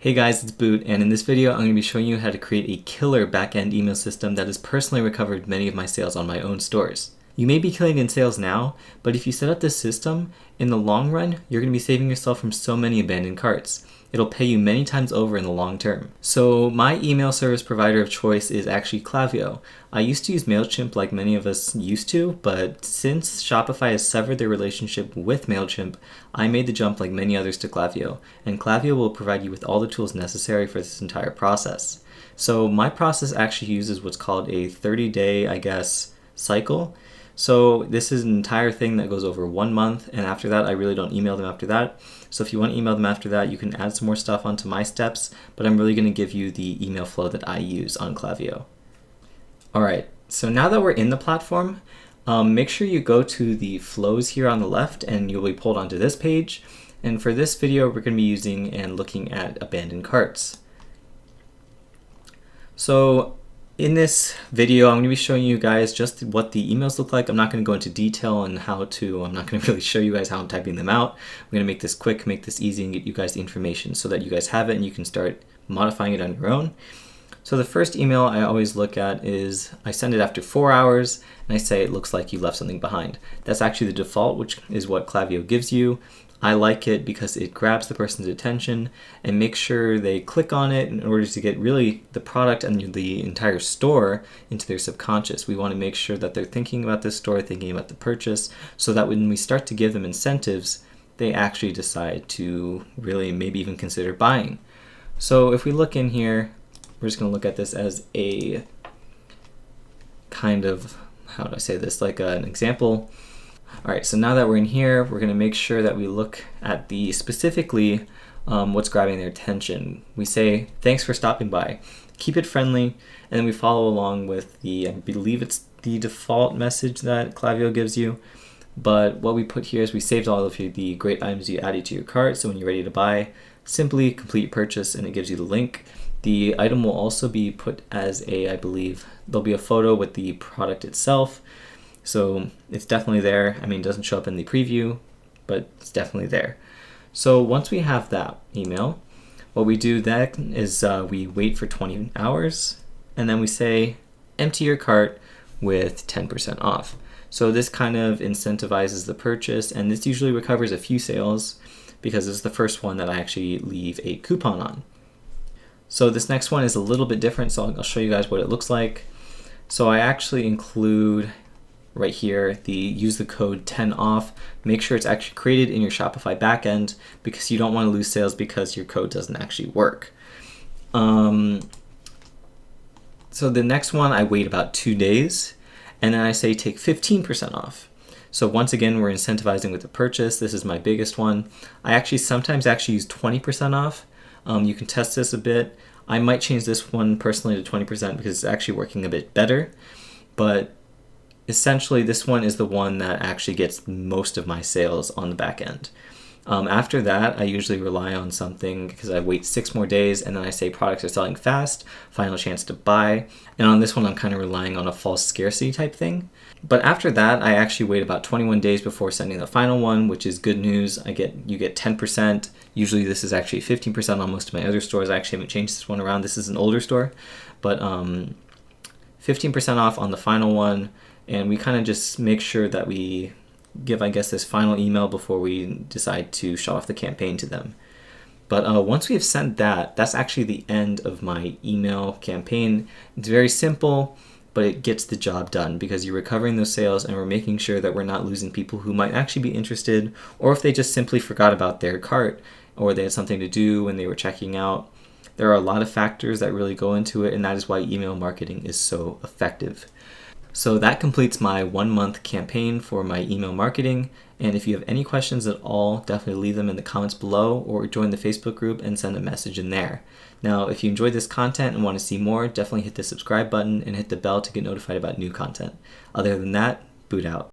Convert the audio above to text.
Hey guys, it's Boot, and in this video I'm going to be showing you how to create a killer back-end email system that has personally recovered many of my sales on my own stores. You may be killing in sales now, but if you set up this system, in the long run, you're going to be saving yourself from so many abandoned carts. It'll pay you many times over in the long term. So my email service provider of choice is actually Klaviyo. I used to use MailChimp like many of us used to, but since Shopify has severed their relationship with MailChimp, I made the jump like many others to Klaviyo, and Klaviyo will provide you with all the tools necessary for this entire process. So my process actually uses what's called a 30-day, cycle. So this is an entire thing that goes over 1 month, and after that I really don't email them after that. So if you want to email them after that, you can add some more stuff onto my steps, but I'm really going to give you the email flow that I use on Klaviyo. Alright, so now that we're in the platform, make sure you go to the flows here on the left and you'll be pulled onto this page. And for this video, we're going to be using and looking at abandoned carts. So in this video, I'm going to be showing you guys just what the emails look like. I'm not going to go into detail on I'm not going to really show you guys how I'm typing them out. I'm going to make this quick, make this easy, and get you guys the information so that you guys have it and you can start modifying it on your own. So the first email I always look at is I send it after 4 hours and I say it looks like you left something behind. That's actually the default, which is what Klaviyo gives you. I like it because it grabs the person's attention and makes sure they click on it in order to get really the product and the entire store into their subconscious. We want to make sure that they're thinking about this store, thinking about the purchase, so that when we start to give them incentives, they actually decide to really maybe even consider buying. So if we look in here, we're just going to look at this as a kind of, how do I say this, like an example. All right, so now that we're in here, we're going to make sure that we look at the specifically what's grabbing their attention. We say, thanks for stopping by. Keep it friendly, and then we follow along with the, I believe it's the default message that Klaviyo gives you. But what we put here is we saved all of the great items you added to your cart, so when you're ready to buy, simply complete your purchase and it gives you the link. The item will also be put as a, I believe, there'll be a photo with the product itself. So it's definitely there. I mean, it doesn't show up in the preview, but it's definitely there. So once we have that email, what we do then is we wait for 20 hours and then we say, empty your cart with 10% off. So this kind of incentivizes the purchase, and this usually recovers a few sales because it's the first one that I actually leave a coupon on. So this next one is a little bit different, so I'll show you guys what it looks like. So I actually include right here the use the code 10OFF. Make sure it's actually created in your Shopify backend because you don't want to lose sales because your code doesn't actually work. So the next one I wait about 2 days and then I say take 15% off. So once again, we're incentivizing with the purchase. This is my biggest one. I sometimes use 20% off. You can test this a bit. I might change this one personally to 20% because it's actually working a bit better. But essentially, this one is the one that actually gets most of my sales on the back end. After that, I usually rely on something because I wait 6 more days and then I say products are selling fast, final chance to buy. And on this one, I'm kind of relying on a false scarcity type thing. But after that, I actually wait about 21 days before sending the final one, which is good news. You get 10%. Usually this is actually 15% on most of my other stores. I actually haven't changed this one around. This is an older store, but 15% off on the final one. And we kind of just make sure that we give, this final email before we decide to shut off the campaign to them. But once we have sent that, that's actually the end of my email campaign. It's very simple, but it gets the job done because you're recovering those sales and we're making sure that we're not losing people who might actually be interested, or if they just simply forgot about their cart or they had something to do when they were checking out. There are a lot of factors that really go into it, and that is why email marketing is so effective. So that completes my 1 month campaign for my email marketing. And if you have any questions at all, definitely leave them in the comments below or join the Facebook group and send a message in there. Now, if you enjoyed this content and want to see more, definitely hit the subscribe button and hit the bell to get notified about new content. Other than that, boot out.